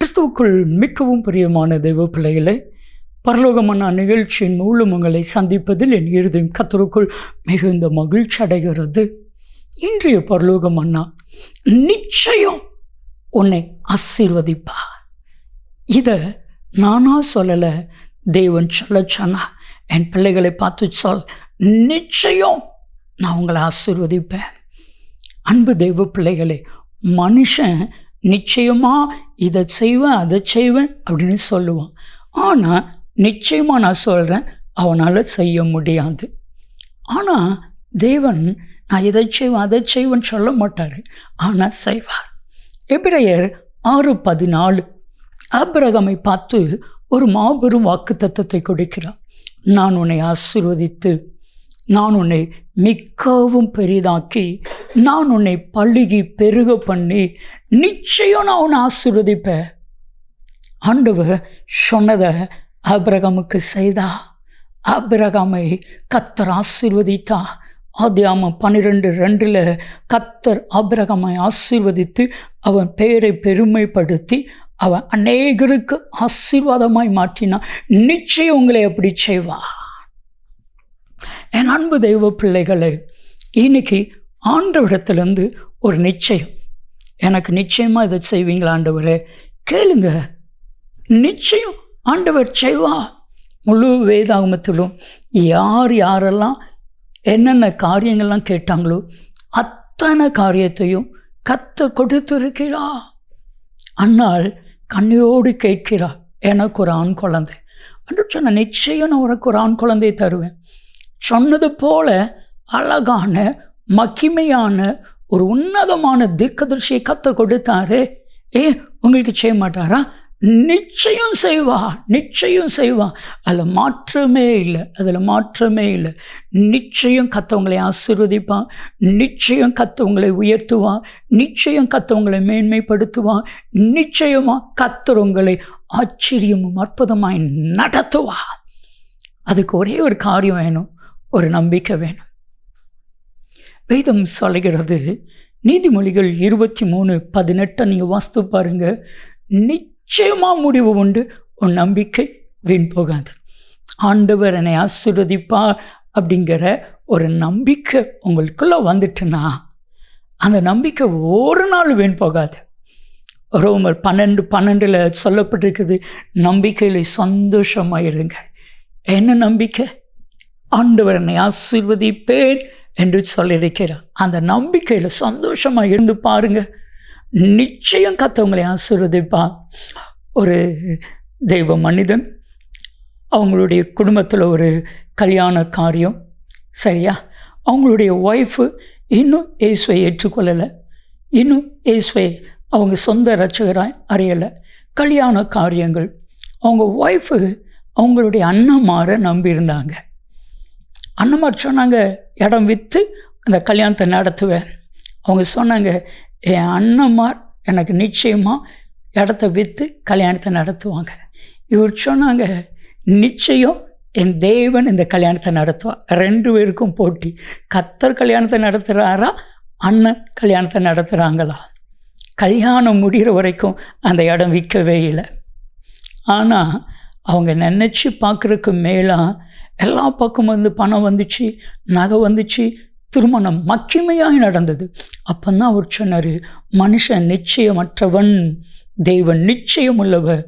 கிறிஸ்துவுக்குள் மிகவும் பிரியமான தெய்வ பிள்ளைகளை, பரலோகமான நிகழ்ச்சியின் மூலம் உங்களை சந்திப்பதில் என் இருதயம் கர்த்தருக்குள் மிகுந்த மகிழ்ச்சி அடைகிறது. இன்றைய பரலோகமன்னா நிச்சயம் உன்னை ஆசீர்வதிப்பார். இதை நானா சொல்லலை, தேவன் சொன்னா. என் பிள்ளைகளை பார்த்து சொல், நிச்சயம் நான் உங்களை ஆசீர்வதிப்பேன். அன்பு தெய்வ பிள்ளைகளே, மனுஷன் நிச்சயமாக இதை செய்வேன் அதை செய்வேன் அப்படின்னு சொல்லுவான். ஆனால் நிச்சயமாக நான் சொல்கிறேன், அவனால் செய்ய முடியாது. ஆனால் தேவன் நான் இதை செய்வேன் அதை செய்வேன்னு சொல்ல மாட்டார், ஆனால் செய்வார். எபிரெயர் 6:14 ஆபிரகாமை பார்த்து ஒரு மாபெரும் வாக்குத்தத்தத்தை கொடுக்கிறார். நான் உன்னை ஆசீர்வதித்து, நான் உன்னை மிகவும் பெரிதாக்கி, நான் உன்னை பழுகி பெருக பண்ணி, நிச்சயம் நான் உன்னை ஆசீர்வதிப்பேன். ஆண்டவர் சொன்னதை ஆபிரகாமுக்கு செய்தா. ஆபிரகாமை கர்த்தர் ஆசீர்வதித்தா. ஆதியாகமம் 12:2 கர்த்தர் ஆபிரகாமை ஆசீர்வதித்து அவன் பெயரை பெருமைப்படுத்தி அவன் அநேகருக்கு ஆசீர்வாதமாய் மாற்றினான். நிச்சயம் உங்களை எப்படி செய்வா. என் அன்பு தெய்வ பிள்ளைகளை, இன்னைக்கு ஆண்டவரிடத்திலிருந்து ஒரு நிச்சயம், எனக்கு நிச்சயமாக இதை செய்வீங்களா ஆண்டவரே கேளுங்க. நிச்சயம் ஆண்டவர் செய்வா. முழு வேதாகமத்திலும் யாரெல்லாம் என்னென்ன காரியங்கள்லாம் கேட்டாங்களோ அத்தனை காரியத்தையும் கர்த்தர் கொடுத்திருக்கிறா. அன்னாள் கண்ணீரோடு கேட்கிறார், எனக்கு ஒரு ஆண் குழந்தை என்று சொன்ன. நிச்சயம் நான் உனக்கு ஒரு ஆண் குழந்தையை தருவேன். சொன்னது போல அழகான மகிமையான ஒரு உன்னதமான தீர்க்கதரிசியை கர்த்தர் கொடுத்தாரு. உங்களுக்கு செய்ய மாட்டாரா? நிச்சயம் செய்வா, நிச்சயம் செய்வா. அதில் மாற்றமே இல்லை, அதில் மாற்றமே இல்லை. நிச்சயம் கர்த்தவங்களை ஆசீர்வதிப்பான், நிச்சயம் கர்த்தவங்களை உயர்த்துவான், நிச்சயம் கர்த்தவங்களை மேன்மைப்படுத்துவான், நிச்சயமாக கர்த்தர் உங்களை ஆச்சரியமும் அற்புதமாய் நடத்துவா. அதுக்கு ஒரே ஒரு காரியம் வேணும், ஒரு நம்பிக்கை வேணும். வேதம் சொல்கிறது, நீதிமொழிகள் 23:18 நீங்கள் வாசித்து பாருங்க. நிச்சயமாக முடிவு உண்டு, உன் நம்பிக்கை வீண் போகாது. ஆண்டவர் என்னை ஆசீர்வதிப்பார் அப்படிங்கிற ஒரு நம்பிக்கை உங்களுக்குள்ளே வந்துட்டுன்னா அந்த நம்பிக்கை ஒரு நாள் வீண் போகாது. ரோமர் 12:12 சொல்லப்பட்டிருக்குது, நம்பிக்கையில் சந்தோஷமாயிருங்க. என்ன நம்பிக்கை? ஆண்டவர் என்னை ஆசீர்வதிப்பேன் என்று சொல்லியிருக்கிறார். அந்த நம்பிக்கையில் சந்தோஷமாக இருந்து பாருங்க, நிச்சயம் கர்த்தவங்களை ஆசீர்வதிப்பான். ஒரு தெய்வ மனிதன், அவங்களுடைய குடும்பத்தில் ஒரு கல்யாண காரியம், சரியா? அவங்களுடைய ஒய்ஃபு இன்னும் இயேசுவை ஏற்றுக்கொள்ளலை, இன்னும் இயேசுவை அவங்க சொந்த இரட்சகராய் அறியலை. கல்யாண காரியங்கள், அவங்க ஒய்ஃபு அவங்களுடைய அண்ணன்மாரை நம்பியிருந்தாங்க. அண்ணன்மார் சொன்னாங்க, இடம் விற்று அந்த கல்யாணத்தை நடத்துவேன். அவங்க சொன்னாங்க, என் அண்ணன்மார் எனக்கு நிச்சயமாக இடத்த விற்று கல்யாணத்தை நடத்துவாங்க. இவர் சொன்னாங்க, நிச்சயம் என் தேவன் இந்த கல்யாணத்தை நடத்துவார். 2 பேருக்கும் போட்டி. கர்த்தர் கல்யாணத்தை நடத்துகிறாரா, அண்ணன் கல்யாணத்தை நடத்துகிறாங்களா? கல்யாணம் முடிகிற வரைக்கும் அந்த இடம் விற்கவே இல்லை. ஆனால் அவங்க நினச்சி பார்க்குறதுக்கு மேலாக எல்லா பக்கம் பணம் வந்துச்சு, நகை வந்துச்சு, திருமணம் மகிமையாக நடந்தது. அப்போதான் அவர் சொன்னார், மனுஷன் நிச்சயமற்றவன், தெய்வன் நிச்சயம் உள்ளவர்.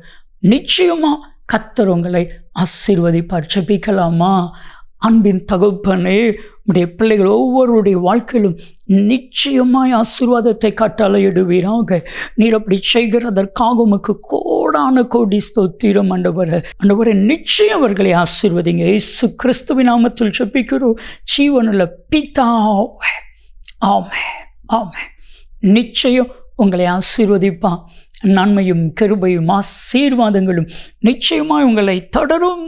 நிச்சயமாக கர்த்தர் உங்களை ஆசீர்வதிப்பார். ஜெபிக்கலாமா? அன்பின் தகப்பனே, உடைய பிள்ளைகள் ஒவ்வொருடைய வாழ்க்கையிலும் நிச்சயமாய் ஆசீர்வாதத்தை கட்டளையிடுவீராக. நீர் அப்படி செய்கிறதற்காக உமக்கு கோடான கோடி ஸ்தோத்திரம் ஆண்டவரே. ஆண்டவரே, நிச்சயம் அவர்களை ஆசீர்வதிங்க. இயேசு கிறிஸ்துவின் நாமத்தில் ஜெபிக்கிறோம் ஜீவனுள்ள பிதாவே, ஆமென், ஆமென். நிச்சயம் உங்களை ஆசீர்வதிப்பான். நன்மையும் கிருபையும் ஆசீர்வாதங்களும் நிச்சயமாய் உங்களை தொடரும்.